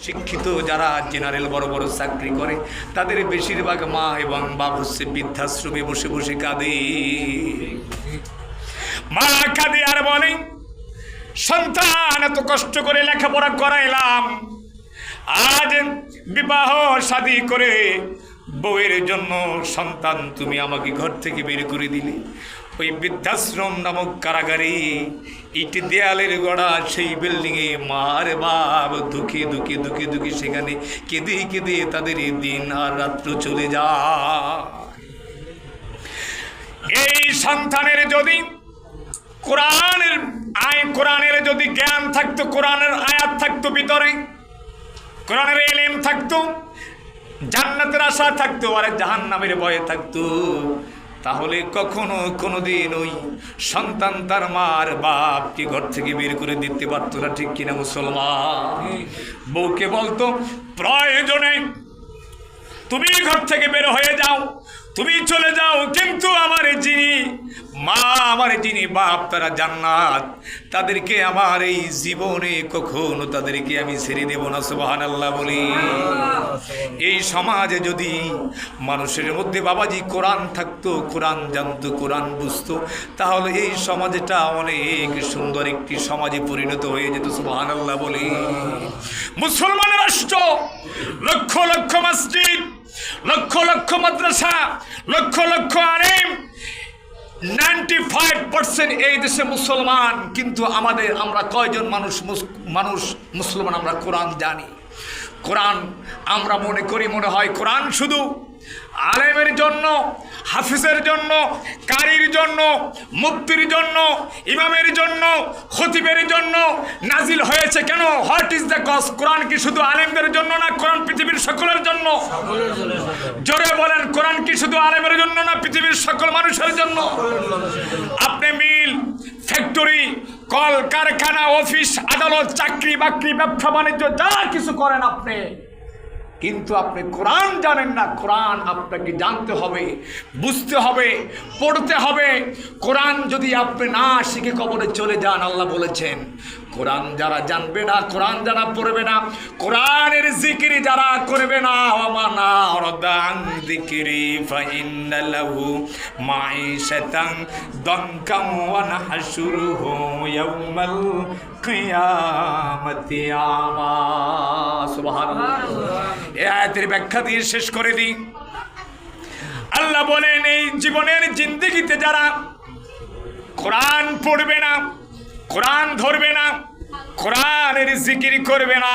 শিক্ষিত যারা জেনারেল বড় বড় চাকরি করে তাদের বেশিরভাগ মা এবং বাপ হচ্ছে বৃদ্ধাশ্রমে বসে বসে কাঁদে। মা কাঁদে আর বলে, সন্তান এত কষ্ট করে লেখাপড়া করাইলাম, আজ বিবাহ শাদী করে বউয়ের জন্য সন্তান তুমি আমাকে ঘর থেকে বের করে দিলে। ওই বৃদ্ধাশ্রম নামক কারাগারে ইটি দেয়ালের গড়া সেই বিল্ডিংয়ে মার বাপ দুঃখে দুঃখে দুঃখে দুঃখে সেখানে কেঁদে কেঁদে তাদের দিন আর রাত্র চলে যায়। এই সন্তানের যদি কোরআনের যদি জ্ঞান থাকতো, কোরআনের আয়াত থাকতো ভিতরে, কোরআনের ইলম থাকতো, জান্নাতের আশা থাকতো আর জাহান্নামের ভয় থাকতো, তাহলে কখনো কোনোদিন ওই সন্তান তার মার বাপকে ঘর থেকে বের করে দিতে পারতো না। ঠিক কিনা মুসলমান? বউকে বলতো, প্রয়োজনে তুমি ঘর থেকে বের হয়ে যাও, তুমি চলে যাও, কিন্তু আমার যিনি মা, আমার যিনি বাপ, তারা জান্নাত, তাদেরকে আমার এই জীবনে কখনো তাদেরকে আমি ছেড়ে দেব না। সুবহানাল্লাহ বলি। এই সমাজে যদি মানুষের মধ্যে বাবাজি কোরআন থাকতো, কোরআন জানতো, কোরআন বুঝতো, তাহলে এই সমাজটা অনেক সুন্দর একটি সমাজে পরিণত হয়ে যেত। সুবহানাল্লাহ বলি। মুসলমান রাষ্ট্র, লক্ষ লক্ষ মসজিদ, লক্ষ লক্ষ মাদ্রাসা, লক্ষ লক্ষ আলেম, 95% এই দেশে মুসলমান, কিন্তু আমরা কয়জন মানুষ মুসলমান আমরা কোরআন জানি? কোরআন আমরা মনে হয় কোরআন শুধু আলেমের জন্য, হাফিজের জন্য, কারির জন্য, মুফতির জন্য, ইমামের জন্য, খতিবের জন্য নাজিল হয়েছে। কেন? What is the cause? কোরআন কি শুধু আলেমদের জন্য না, কোরআন পৃথিবীর সকলের জন্য? জোরে বলেন, কোরআন কি শুধু আলেমের জন্য না, পৃথিবীর সকল মানুষের জন্য? আপনি মিল, ফ্যাক্টরি, কল কারখানা, অফিস আদালত, চাকরি বাকরি, ব্যবসা বাণিজ্য যা কিছু করেন আপনি, কিন্তু আপনি কোরআন জানেন না। কোরআন আপনাকে জানতে হবে, বুঝতে হবে, পড়তে হবে। কোরআন যদি আপনি না শিখে কবরে চলে যান, আল্লাহ বলেছেন কোরআন যারা জানবে না, কোরআন যারা পড়বে না, কোরআনের জিকির যারা করবে না, ওয়ামানা আরদান যিকরি ফাইন্না লাহু মাঈশাতান দানকা ওয়া নাহশুরুহু ইয়াওমাল কিয়ামাতি আমা। সুবহানাল্লাহ। এই আয়াতের ব্যাখ্যা দিয়ে শেষ করে দিই। আল্লাহ বলেন, এই জীবনের জিন্দেগিতে যারা কোরআন পড়বে না, কোরআন ধরবে না, কোরআনের জিকির করবে না,